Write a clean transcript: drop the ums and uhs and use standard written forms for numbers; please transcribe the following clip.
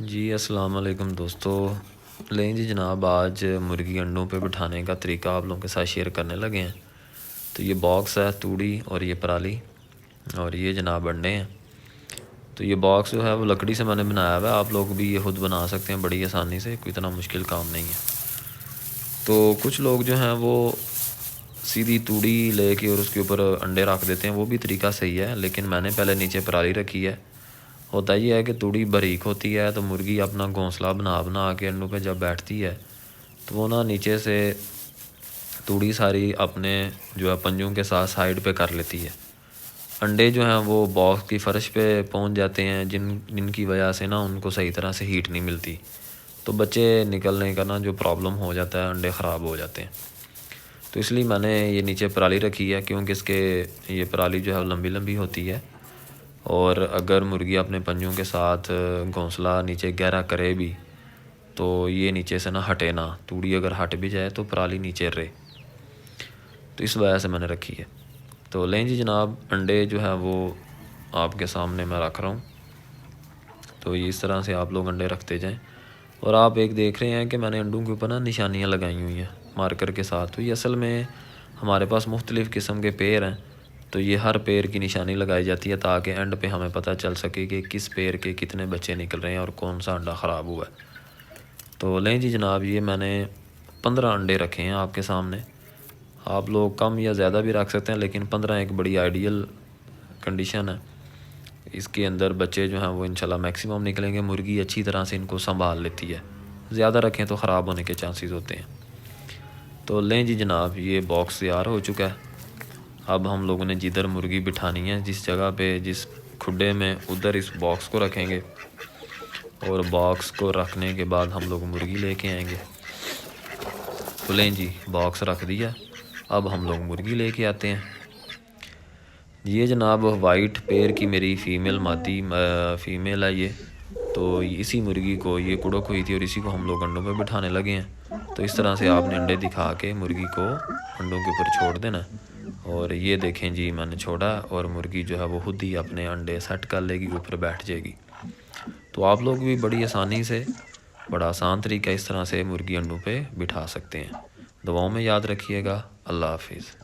جی السلام علیکم دوستو، لیں جی جناب آج مرغی انڈوں پہ بٹھانے کا طریقہ آپ لوگوں کے ساتھ شیئر کرنے لگے ہیں۔ تو یہ باکس ہے توڑی اور یہ پرالی اور یہ جناب انڈے ہیں۔ تو یہ باکس جو ہے وہ لکڑی سے میں نے بنایا ہوا ہے، آپ لوگ بھی یہ خود بنا سکتے ہیں بڑی آسانی سے، کوئی اتنا مشکل کام نہیں ہے۔ تو کچھ لوگ جو ہیں وہ سیدھی توڑی لے کے اور اس کے اوپر انڈے رکھ دیتے ہیں، وہ بھی طریقہ صحیح ہے، لیکن میں نے پہلے نیچے پرالی رکھی ہے۔ ہوتا یہ ہے کہ توڑی باریک ہوتی ہے تو مرغی اپنا گھونسلہ بنا کے انڈوں پہ جب بیٹھتی ہے تو وہ نیچے سے توڑی ساری اپنے جو ہے پنجوں کے ساتھ سائیڈ پہ کر لیتی ہے۔ انڈے جو ہیں وہ باکس کی فرش پہ پہنچ جاتے ہیں، جن کی وجہ سے ان کو صحیح طرح سے ہیٹ نہیں ملتی، تو بچے نکلنے کا جو پرابلم ہو جاتا ہے، انڈے خراب ہو جاتے ہیں۔ تو اس لیے میں نے یہ نیچے پرالی رکھی ہے، کیونکہ اس کے یہ پرالی جو ہے لمبی لمبی ہوتی ہے، اور اگر مرغی اپنے پنجوں کے ساتھ گھونسلہ نیچے گہرا کرے بھی تو یہ نیچے سے ہٹے نہ، توڑی اگر ہٹ بھی جائے تو پرالی نیچے رہے، تو اس وجہ سے میں نے رکھی ہے۔ تو لیں جی جناب، انڈے جو ہے وہ آپ کے سامنے میں رکھ رہا ہوں۔ تو اس طرح سے آپ لوگ انڈے رکھتے جائیں، اور آپ ایک دیکھ رہے ہیں کہ میں نے انڈوں کے اوپر نشانیاں لگائی ہوئی ہیں مارکر کے ساتھ۔ تو یہ اصل میں ہمارے پاس مختلف قسم کے پیر ہیں، تو یہ ہر پیر کی نشانی لگائی جاتی ہے تاکہ اینڈ پہ ہمیں پتہ چل سکے کہ کس پیر کے کتنے بچے نکل رہے ہیں اور کون سا انڈا خراب ہوا ہے۔ تو لیں جی جناب، یہ میں نے 15 انڈے رکھے ہیں آپ کے سامنے۔ آپ لوگ کم یا زیادہ بھی رکھ سکتے ہیں، لیکن 15 ایک بڑی آئیڈیل کنڈیشن ہے۔ اس کے اندر بچے جو ہیں وہ انشاءاللہ میکسیمم نکلیں گے، مرغی اچھی طرح سے ان کو سنبھال لیتی ہے، زیادہ رکھیں تو خراب ہونے کے چانسز ہوتے ہیں۔ تو لیں جی جناب، یہ باکس تیار ہو چکا ہے۔ اب ہم لوگوں نے جدھر مرغی بٹھانی ہے، جس جگہ پہ جس کھڈے میں، ادھر اس باکس کو رکھیں گے، اور باکس کو رکھنے کے بعد ہم لوگ مرغی لے کے آئیں گے۔ تو لیں جی، باکس رکھ دیا، اب ہم لوگ مرغی لے کے آتے ہیں۔ یہ جناب وائٹ پیر کی میری فیمیل ہے یہ، تو اسی مرغی کو یہ کڑک ہوئی تھی اور اسی کو ہم لوگ انڈوں پہ بٹھانے لگے ہیں۔ تو اس طرح سے آپ نے انڈے دکھا کے مرغی کو انڈوں کے اوپر چھوڑ دینا، اور یہ دیکھیں جی میں نے چھوڑا، اور مرغی جو ہے وہ خود ہی اپنے انڈے سیٹ کر لے گی، اوپر بیٹھ جائے گی۔ تو آپ لوگ بھی بڑی آسانی سے، بڑا آسان طریقہ اس طرح سے مرغی انڈوں پہ بٹھا سکتے ہیں۔ دعاؤں میں یاد رکھیے گا۔ اللہ حافظ۔